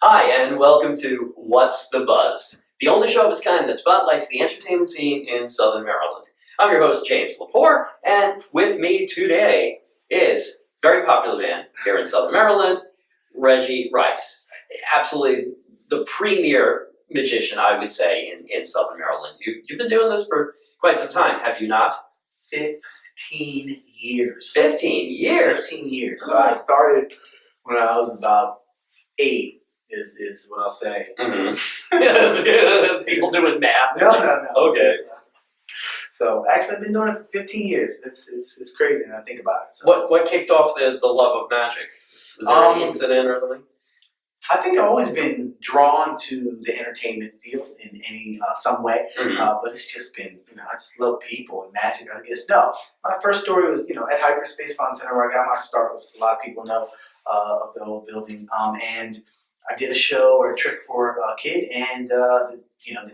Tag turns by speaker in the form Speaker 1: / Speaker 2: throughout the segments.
Speaker 1: Hi, and welcome to What's the Buzz, the only show of its kind that spotlights the entertainment scene in Southern Maryland. I'm your host, James Lepore, and with me today is very popular man here in Southern Maryland, Reggie Rice. Absolutely the premier magician, I would say, in Southern Maryland. You've been doing this for quite some time, have you not?
Speaker 2: 15 years.
Speaker 1: 15 years?
Speaker 2: 15 years. So I started when I was about 8. Is what I'll say.
Speaker 1: Mm-hmm. People doing math.
Speaker 2: No.
Speaker 1: Okay.
Speaker 2: So actually, I've been doing it for 15 years. It's crazy when I think about it. So.
Speaker 1: What kicked off the love of magic? Was there any incident or something?
Speaker 2: I think I've always been drawn to the entertainment field in any some way, but it's just been I just love people and magic. I guess my first story was at Hyperspace Fun Center where I got my start. Was a lot of people know of the old building, and I did a show or a trick for a kid, and the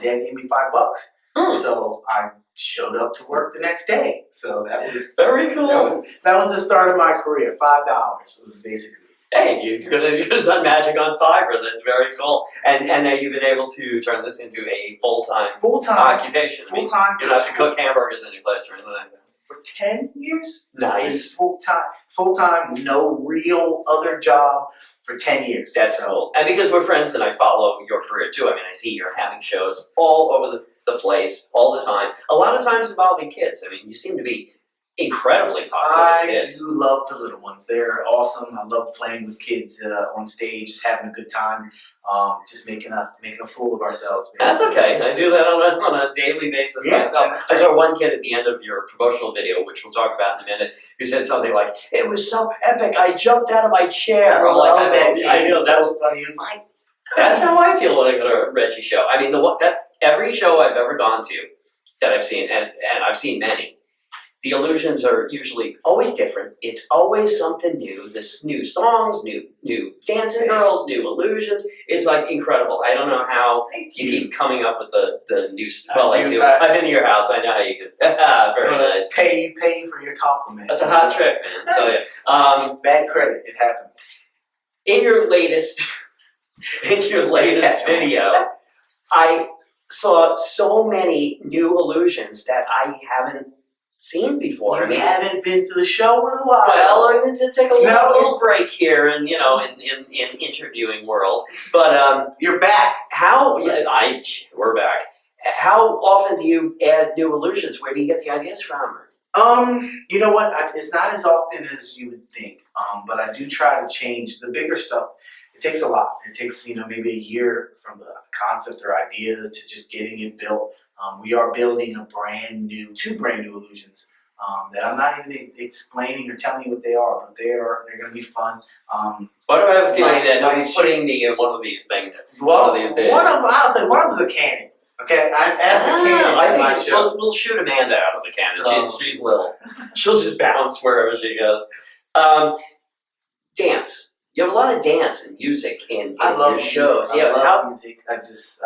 Speaker 2: dad gave me $5. So I showed up to work the next day. So that was
Speaker 1: very cool.
Speaker 2: That was the start of my career. $5 was basically.
Speaker 1: Hey, you could have done magic on Fiverr. That's very cool. And now you've been able to turn this into a full-time occupation.
Speaker 2: Full-time.
Speaker 1: You don't have to cook hamburgers any place or anything like that.
Speaker 2: For 10 years?
Speaker 1: Nice.
Speaker 2: Full-time, no real other job for 10 years.
Speaker 1: That's cool. And because we're friends and I follow your career too, I mean, I see you're having shows all over the place, all the time. A lot of times involving kids. I mean, you seem to be incredibly popular with kids.
Speaker 2: I do love the little ones. They're awesome. I love playing with kids on stage, just having a good time, just making a fool of ourselves. Basically.
Speaker 1: That's okay. I do that on a daily basis myself. I saw one kid at the end of your promotional video, which we'll talk about in a minute, who said something like, "It was so epic, I jumped out of my chair."
Speaker 2: I love that kid.
Speaker 1: I know, that's
Speaker 2: so funny. He was like,
Speaker 1: that's how I feel when I go to a Reggie show. I mean, every show I've ever gone to that I've seen, and I've seen many, the illusions are usually always different. It's always something new. This new songs, new dancing girls, new illusions. It's like incredible. I don't know how you keep coming up with the new stuff. Well, I do. I've been to your house. I know how you could. Very nice.
Speaker 2: Pay for your compliment.
Speaker 1: That's a hot trick, man. I tell you.
Speaker 2: Bad credit. It happens.
Speaker 1: In your latest video, I saw so many new illusions that I haven't seen before.
Speaker 2: You haven't been to the show in a while.
Speaker 1: Well, I need to take a little break here, and in interviewing world. But
Speaker 2: you're back.
Speaker 1: We're back. How often do you add new illusions? Where do you get the ideas from?
Speaker 2: You know what? It's not as often as you would think. But I do try to change the bigger stuff. It takes a lot. It takes maybe a year from the concept or ideas to just getting it built. We are building two brand new illusions that I'm not even explaining or telling you what they are, but they're going to be fun.
Speaker 1: Why do I have a feeling that nobody's putting me in one of these things
Speaker 2: one
Speaker 1: of these days?
Speaker 2: One of them was a cannon. Okay, I add the cannon to my show.
Speaker 1: We'll shoot Amanda out of the cannon. She's little. She'll just bounce wherever she goes. Dance. You have a lot of dance and music in your shows.
Speaker 2: I love music. I just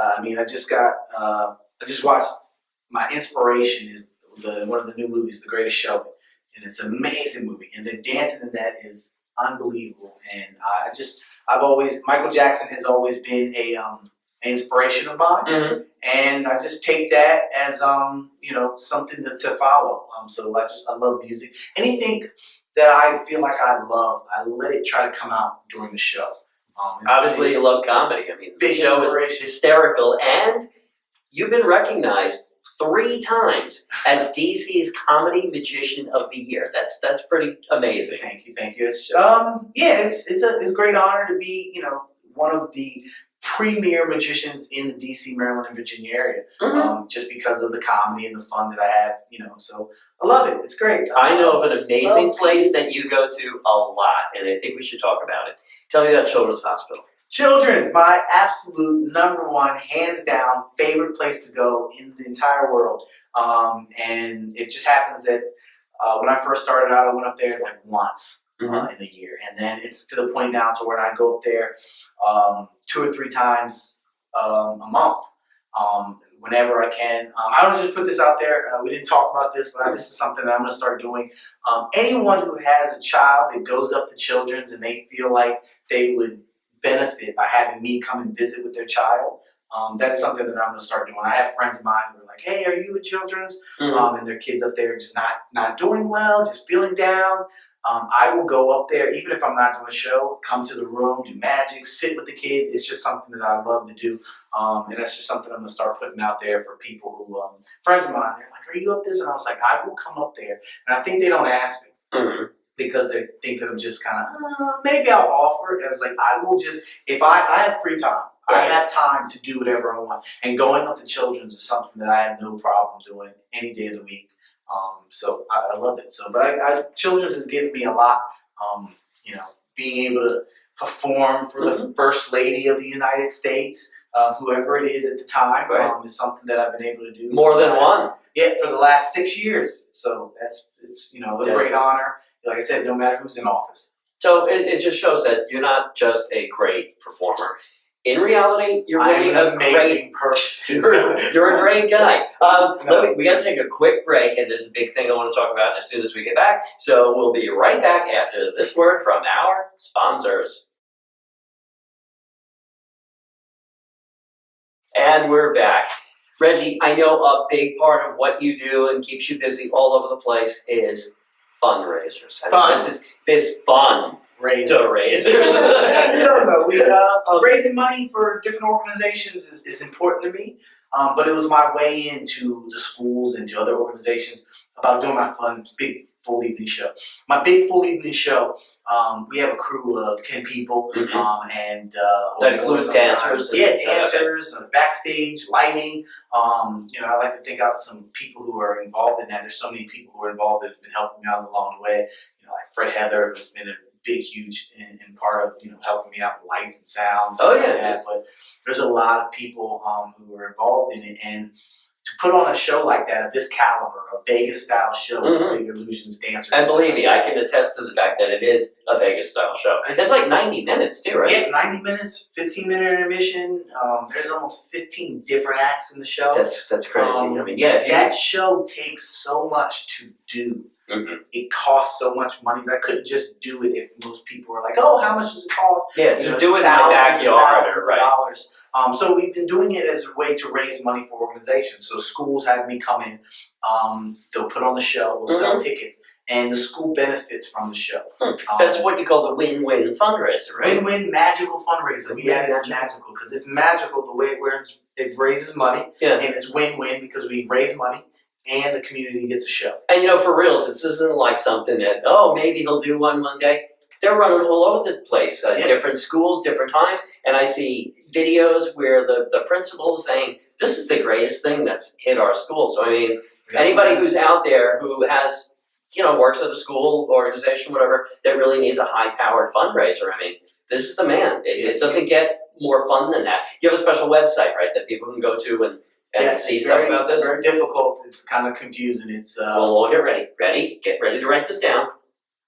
Speaker 2: watched. My inspiration is one of the new movies, The Greatest Showman, and it's an amazing movie. And the dancing in that is unbelievable. And Michael Jackson has always been an inspiration of mine, and I just take that as something to follow. So I love music. Anything that I feel like I love, I let it try to come out during the show.
Speaker 1: Obviously, you love comedy. I mean, the show is hysterical, and you've been recognized 3 times as DC's Comedy Magician of the Year. That's pretty amazing.
Speaker 2: Thank you. It's it's a great honor to be one of the premier magicians in the DC, Maryland, and Virginia area. Just because of the comedy and the fun that I have. So I love it. It's great.
Speaker 1: I know of an amazing place that you go to a lot, and I think we should talk about it. Tell me about Children's Hospital.
Speaker 2: Children's, my absolute #1, hands down, favorite place to go in the entire world. And it just happens that when I first started out, I went up there like once in a year. And then it's to the point now to where I go up there 2 or 3 times a month. Whenever I can. I want to just put this out there. We didn't talk about this, but this is something that I'm going to start doing. Anyone who has a child that goes up to Children's and they feel like they would benefit by having me come and visit with their child. That's something that I'm going to start doing. I have friends of mine who are like, "Hey, are you a children's?" And their kids up there just not doing well, just feeling down. I will go up there, even if I'm not doing a show, come to the room, do magic, sit with the kid. It's just something that I love to do. And that's just something I'm going to start putting out there for people who, friends of mine, they're like, "Are you up this?" And I was like, I will come up there. And I think they don't ask me because they think that I'm just kind of, maybe I'll offer it. As like, I will just, if I have free time, I have time to do whatever I want. And going up to children's is something that I have no problem doing any day of the week. So I love it. So, but children's has given me a lot. Being able to perform for the First Lady of the United States, whoever it is at the time, is something that I've been able to do.
Speaker 1: More than one.
Speaker 2: Yeah, for the last 6 years. So it's a great honor. Like I said, no matter who's in office.
Speaker 1: So it just shows that you're not just a great performer. In reality, you're really
Speaker 2: an amazing person.
Speaker 1: You're a great guy. We got to take a quick break, and there's a big thing I want to talk about as soon as we get back. So we'll be right back after this word from our sponsors. And we're back. Reggie, I know a big part of what you do and keeps you busy all over the place is fundraisers. This fun.
Speaker 2: Raisers. Raising money for different organizations is important to me, but it was my way into the schools and to other organizations about doing my big full evening show. My big full evening show, we have a crew of 10 people, and
Speaker 1: that includes dancers.
Speaker 2: Dancers, backstage, lighting. I like to think out some people who are involved in that. There's so many people who are involved that have been helping me out along the way. Like Fred Heather, who's been a huge in part of helping me out with lights and sounds. But there's a lot of people who are involved in it, and to put on a show like that of this caliber, a Vegas style show with big illusions, dancers.
Speaker 1: And believe me, I can attest to the fact that it is a Vegas style show. It's like 90 minutes too, right?
Speaker 2: Yeah, 90 minutes, 15-minute intermission. There's almost 15 different acts in the show.
Speaker 1: That's crazy.
Speaker 2: That show takes so much to do. It costs so much money that I couldn't just do it if most people were like, "Oh, how much does it cost?"
Speaker 1: Yeah, to do it in my backyard, right?
Speaker 2: Dollars. So we've been doing it as a way to raise money for organizations. So schools have me come in. They'll put on the show. We'll sell tickets, and the school benefits from the show.
Speaker 1: That's what you call the win-win fundraiser, right?
Speaker 2: Win-win magical fundraiser. We added magical because it's magical the way it raises money, and it's win-win because we raise money. And the community gets a show. And
Speaker 1: for reals, this isn't like something that, maybe he'll do one day. They're running all over the place, different schools, different times, and I see videos where the principal is saying, "This is the greatest thing that's hit our school." So anybody who's out there who has, works at a school, organization, whatever, that really needs a high-powered fundraiser, this is the man. It doesn't get more fun than that. You have a special website, right, that people can go to and see stuff about this?
Speaker 2: It's very difficult. It's kind of confusing. It's
Speaker 1: we'll get ready. Get ready to write this down.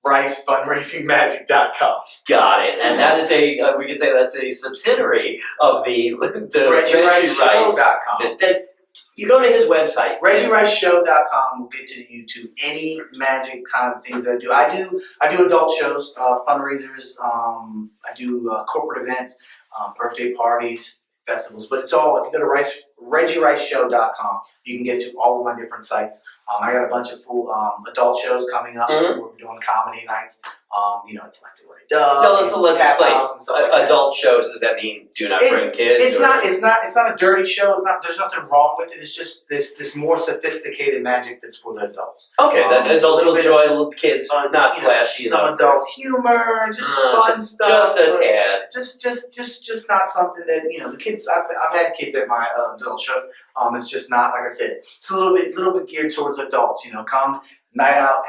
Speaker 2: RiceFundraisingMagic.com.
Speaker 1: Got it. And that is we could say that's a subsidiary of the
Speaker 2: ReggieRiceShow.com.
Speaker 1: You go to his website.
Speaker 2: ReggieRiceShow.com will get to you to any magic kind of things that I do. I do adult shows, fundraisers. I do corporate events, birthday parties, festivals, but it's all, if you go to ReggieRiceShow.com, you can get to all of my different sites. I got a bunch of full adult shows coming up. We're doing comedy nights. It's like the Ray Dove.
Speaker 1: No, let's explain. Adult shows, does that mean do not bring kids?
Speaker 2: It's not a dirty show. There's nothing wrong with it. It's just this more sophisticated magic that's for the adults.
Speaker 1: Okay, that adults will enjoy, little kids, not flashy.
Speaker 2: Some adult humor, just fun stuff.
Speaker 1: Just a tad.
Speaker 2: Just not something that the kids. I've had kids at my adult show. It's just not, like I said. It's a little bit geared towards adults. Come night out,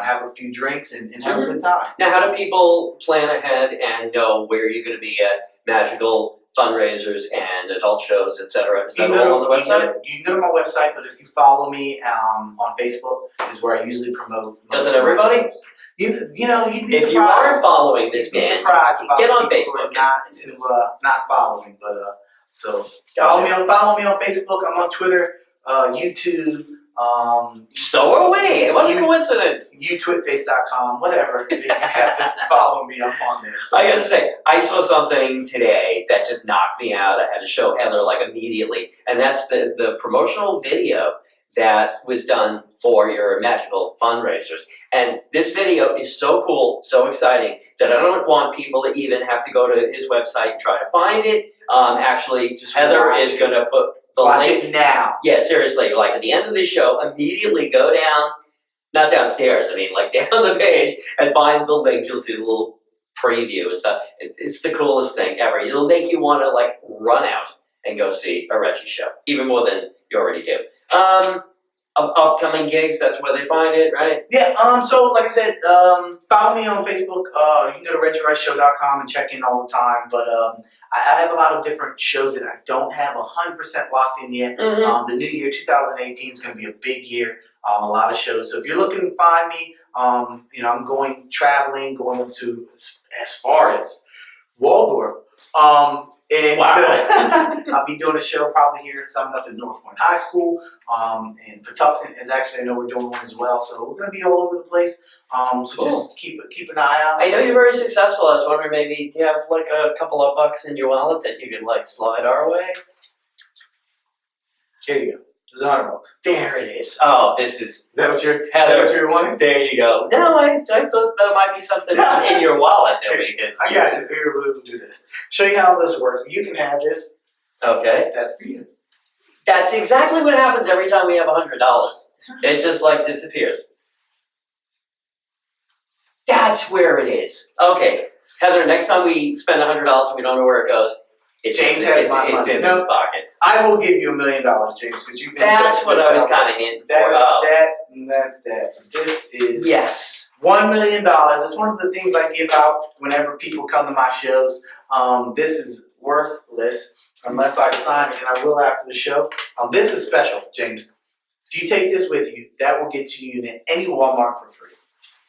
Speaker 2: have a few drinks and have a good time.
Speaker 1: Now, how do people plan ahead and know where you're going to be at magical fundraisers and adult shows, etc.? Is that all on the website?
Speaker 2: You can go to my website, but if you follow me on Facebook, is where I usually promote.
Speaker 1: Doesn't everybody?
Speaker 2: You'd be surprised.
Speaker 1: If you are following this man, get on Facebook.
Speaker 2: Not following, but so follow me on Facebook. I'm on Twitter, YouTube,
Speaker 1: So are we. What a coincidence.
Speaker 2: YouTwitface.com, whatever. You have to follow me. I'm on there. So.
Speaker 1: I gotta say, I saw something today that just knocked me out. I had to show Heather like immediately, and that's the promotional video that was done for your magical fundraisers. And this video is so cool, so exciting, that I don't want people to even have to go to his website and try to find it. Actually,
Speaker 2: Just
Speaker 1: Heather
Speaker 2: watch
Speaker 1: is
Speaker 2: it.
Speaker 1: gonna put the
Speaker 2: Watch
Speaker 1: link.
Speaker 2: it now.
Speaker 1: Yeah, seriously, like at the end of the show, immediately go down, not downstairs, I mean like down the page and find the link. You'll see the little preview and stuff. It's the coolest thing ever. It'll make you want to like run out and go see a Reggie show, even more than you already do. Upcoming gigs, that's where they find it, right?
Speaker 2: Yeah, so like I said, follow me on Facebook. You can go to ReggieRiceShow.com and check in all the time. But I have a lot of different shows that I don't have 100% locked in yet.
Speaker 1: Mm-hmm.
Speaker 2: The new year, 2018, is going to be a big year. A lot of shows. So if you're looking to find me, I'm going traveling, going to as far as Waldorf. And
Speaker 1: Wow.
Speaker 2: I'll be doing a show probably here, something up at North Point High School. And Patuxent is actually, I know we're doing one as well. So we're going to be all over the place. So
Speaker 1: Cool.
Speaker 2: just keep an eye out.
Speaker 1: I know you're very successful. I was wondering, maybe do you have like a couple of bucks in your wallet that you could like slide our way?
Speaker 2: Here you go. This is $100.
Speaker 1: There it is. Oh, this is
Speaker 2: Is that what you're,
Speaker 1: Heather.
Speaker 2: wanting?
Speaker 1: There you go. No, I thought that might be something in your wallet that we could.
Speaker 2: I got you. So here we'll do this. Show you how this works. You can have this.
Speaker 1: Okay.
Speaker 2: That's for you.
Speaker 1: That's exactly what happens every time we have $100. It just like disappears. That's where it is. Okay, Heather. Next time we spend $100 and we don't know where it goes, it's
Speaker 2: James
Speaker 1: in,
Speaker 2: has
Speaker 1: it's,
Speaker 2: my
Speaker 1: it's
Speaker 2: money.
Speaker 1: in
Speaker 2: No.
Speaker 1: this pocket.
Speaker 2: I will give you $1 million, James, because you've been.
Speaker 1: That's
Speaker 2: such a
Speaker 1: what
Speaker 2: good
Speaker 1: I was
Speaker 2: fellow.
Speaker 1: kind of hinting for.
Speaker 2: That's that. This is
Speaker 1: Yes.
Speaker 2: $1 million. It's one of the things I give out whenever people come to my shows. This is worthless unless I sign it, and I will after the show. This is special, James. If you take this with you, that will get you in any Walmart for free.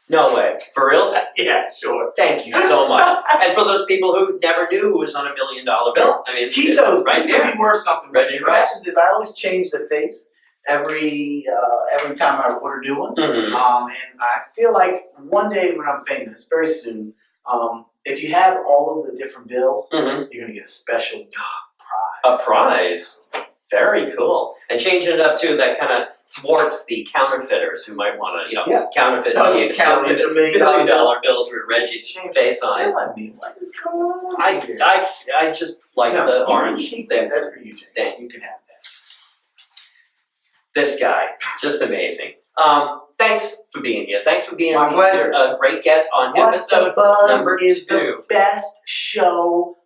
Speaker 1: No way. For reals?
Speaker 2: Yeah, sure.
Speaker 1: Thank you so much. And for those people who never knew who was on $1 million bill, I mean,
Speaker 2: Keep those.
Speaker 1: right
Speaker 2: These could
Speaker 1: there.
Speaker 2: be worth something.
Speaker 1: Reggie
Speaker 2: What
Speaker 1: Rice.
Speaker 2: happens is I always change the face every time I order new ones.
Speaker 1: Mhm.
Speaker 2: And I feel like one day when I'm famous, very soon, if you have all of the different bills,
Speaker 1: Mhm.
Speaker 2: you're gonna get a special prize.
Speaker 1: A prize. Very cool. And changing it up too, that kind of thwarts the counterfeiters who might want to,
Speaker 2: Yeah.
Speaker 1: counterfeit
Speaker 2: Oh, you counterfeit the $1 million
Speaker 1: $1
Speaker 2: bills.
Speaker 1: bills with Reggie's face on it.
Speaker 2: I mean, what is going on here?
Speaker 1: I just like
Speaker 2: No,
Speaker 1: the
Speaker 2: you can
Speaker 1: orange
Speaker 2: keep that.
Speaker 1: things.
Speaker 2: That's for you, James.
Speaker 1: Thank
Speaker 2: You can have that.
Speaker 1: This guy, just amazing. Thanks for being here. Thanks for being
Speaker 2: My pleasure.
Speaker 1: a great guest on
Speaker 2: What's the
Speaker 1: episode
Speaker 2: Buzz
Speaker 1: number
Speaker 2: is
Speaker 1: 2.
Speaker 2: the best show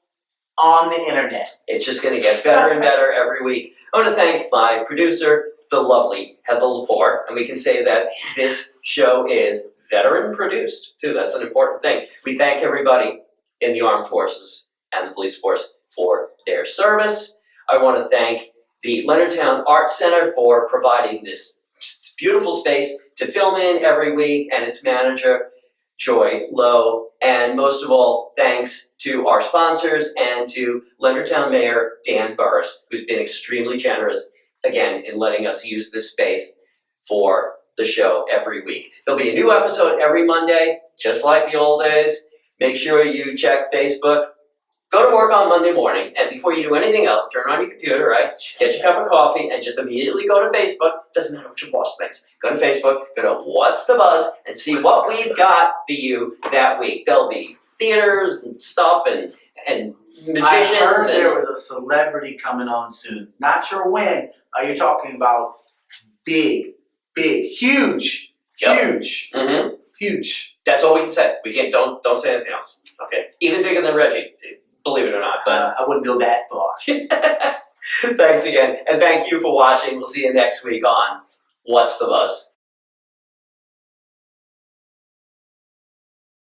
Speaker 2: on the internet.
Speaker 1: It's just going to get better and better every week. I want to thank my producer, the lovely Heather Lepore, and we can say that this show is veteran produced, too. That's an important thing. We thank everybody in the armed forces and the police force for their service. I want to thank the Leonardtown Arts Center for providing this beautiful space to film in every week, and its manager, Joy Lowe. And most of all, thanks to our sponsors and to Leonardtown Mayor Dan Burris, who's been extremely generous, again, in letting us use this space for the show every week. There'll be a new episode every Monday, just like the old days. Make sure you check Facebook. Go to work on Monday morning, and before you do anything else, turn on your computer, right? Get your cup of coffee, and just immediately go to Facebook. Doesn't matter what your boss thinks. Go to Facebook, go to What's the Buzz, and see what we've got for you that week. There'll be theaters and stuff, and magicians.
Speaker 2: I heard
Speaker 1: and
Speaker 2: there was a celebrity coming on soon. Not sure when. You're talking about big, huge,
Speaker 1: Yep.
Speaker 2: huge,
Speaker 1: Mhm.
Speaker 2: huge.
Speaker 1: That's all we can say. We can't. Don't say anything else. Okay. Even bigger than Reggie, believe it or not. But
Speaker 2: I wouldn't go that far.
Speaker 1: thanks again, and thank you for watching. We'll see you next week on What's the Buzz.